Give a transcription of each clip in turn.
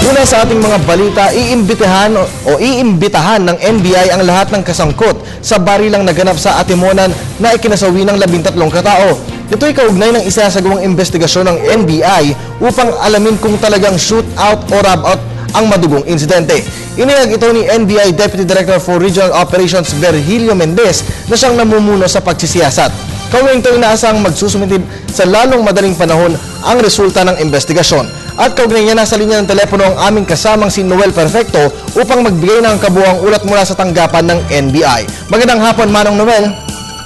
Una sa ating mga balita, iimbitahan ng NBI ang lahat ng kasangkot sa barilang naganap sa Atimonan na ikinasawi ng 13 katao. Ito'y kaugnay ng isinasagawang investigasyon ng NBI upang alamin kung talagang shootout o rob-out ang madugong insidente. Inihag ito ni NBI Deputy Director for Regional Operations Virgilio Mendez na siyang namumuno sa pagsisiyasat. Kaugnay ito inaasang magsusumitid sa lalong madaling panahon ang resulta ng investigasyon. At kaugnay niya nasa linya ng telepono ang aming kasamang si Noel Perfecto upang magbigay ng kabuuang ulat mula sa tanggapan ng NBI. Magandang hapon, Manong Noel.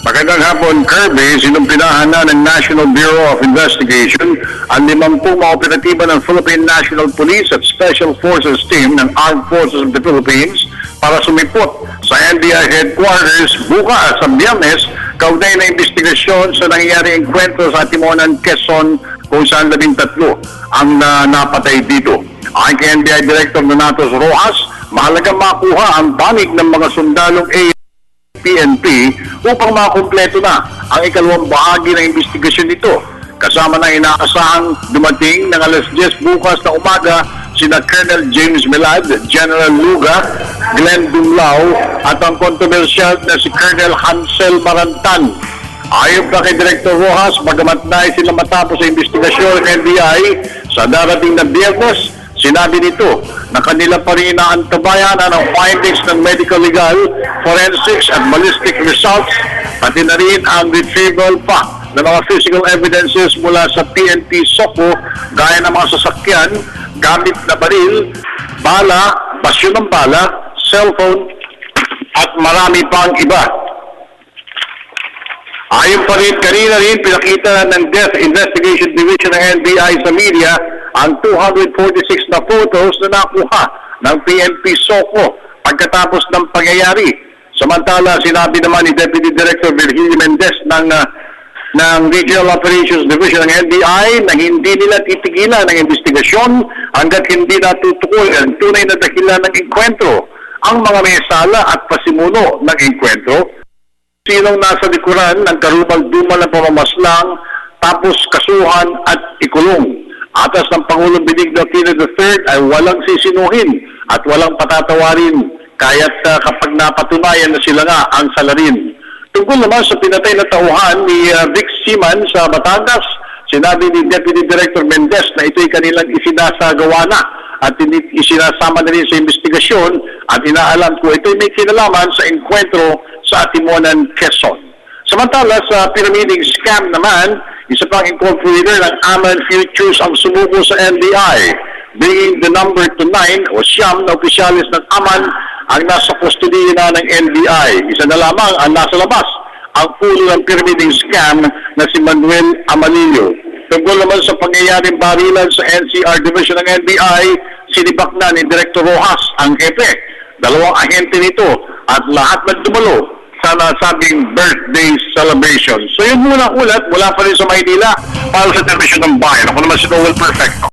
Magandang hapon, Kirby. Sinumpinahan na ng National Bureau of Investigation ang 50 mga operatiba ng Philippine National Police at Special Forces Team ng Armed Forces of the Philippines para sumipot sa NBI headquarters bukas sa Biyernes kaugnay na investigasyon sa nangyayaring engkwentro sa Atimonan, Quezon kung saan 13 ang napatay dito. Ayon kay NBI Director Donatos Rojas, mahalaga makuha ang panig ng mga sundalong PNP upang makumpleto na ang ikalawang bahagi ng investigasyon nito. Kasama na inaasahang dumating ng alas 10 bukas na umaga sina Colonel James Melad, General Luga, Glenn Dumlao at ang kontrobersyal na si Colonel Hansel Marantan. Ayon pa kay Director Rojas, bagamat na sila matapos sa investigasyon ng NBI sa darating na Biyernes, sinabi nito na kanila pa rin inaantabayan ang findings ng medical legal, forensics at ballistic results, pati na rin ang retrieval pa ng mga physical evidences mula sa PNP SOCO gaya ng mga sasakyan, gamit na baril, bala, basyon ng bala, cellphone at marami pang iba. Ayon pa rin, kanina rin pinakita ng Death Investigation Division ng NBI sa media ang 246 na photos na nakuha ng PNP SOCO pagkatapos ng pangyayari. Samantala, sinabi naman ni Deputy Director Virgilio Mendez ng Regional Operations Division ng NBI na hindi nila titigilan ng investigasyon hanggat hindi natutukoy ang tunay na dahilan ng engkwentro, ang mga may sala at pasimuno ng engkwentro, sinong nasa likuran ng karumal-dumal na pamamaslang tapos kasuhan at ikulong. Atas ng Pangulong Benigno Aquino III ay walang sisinuhin at walang patatawarin kaya't kapag napatunayan na sila nga ang salarin. Tungkol naman sa pinatay na tauhan ni Vic Seaman sa Batangas, sinabi ni Deputy Director Mendez na ito'y kanilang isinasagawa na at isinasama na rin sa investigasyon at inaalam ko ito'y may kinalaman sa engkwentro sa Atimonan, Quezon. Samantala sa pyramiding scam naman, isa pang incorporator ng Aman Futures ang sumuko sa NBI, bringing the number to 9 o siyam na opisyalis ng Aman ang nasa kustodiya na ng NBI. Isa na lamang ang nasa labas, ang ulo ng pyramiding scam na si Manuel Amanillo. Tungkol naman sa pangyayaring barilan sa NCR Division ng NBI, sinibak na ni Director Rojas ang hepe, 2 ahente nito at lahat ng dumalo sa nasabing birthday celebration. So yun muna ulat mula pa rin sa Maynila para sa Television ng Bayan. Ako naman si Noel Perfecto.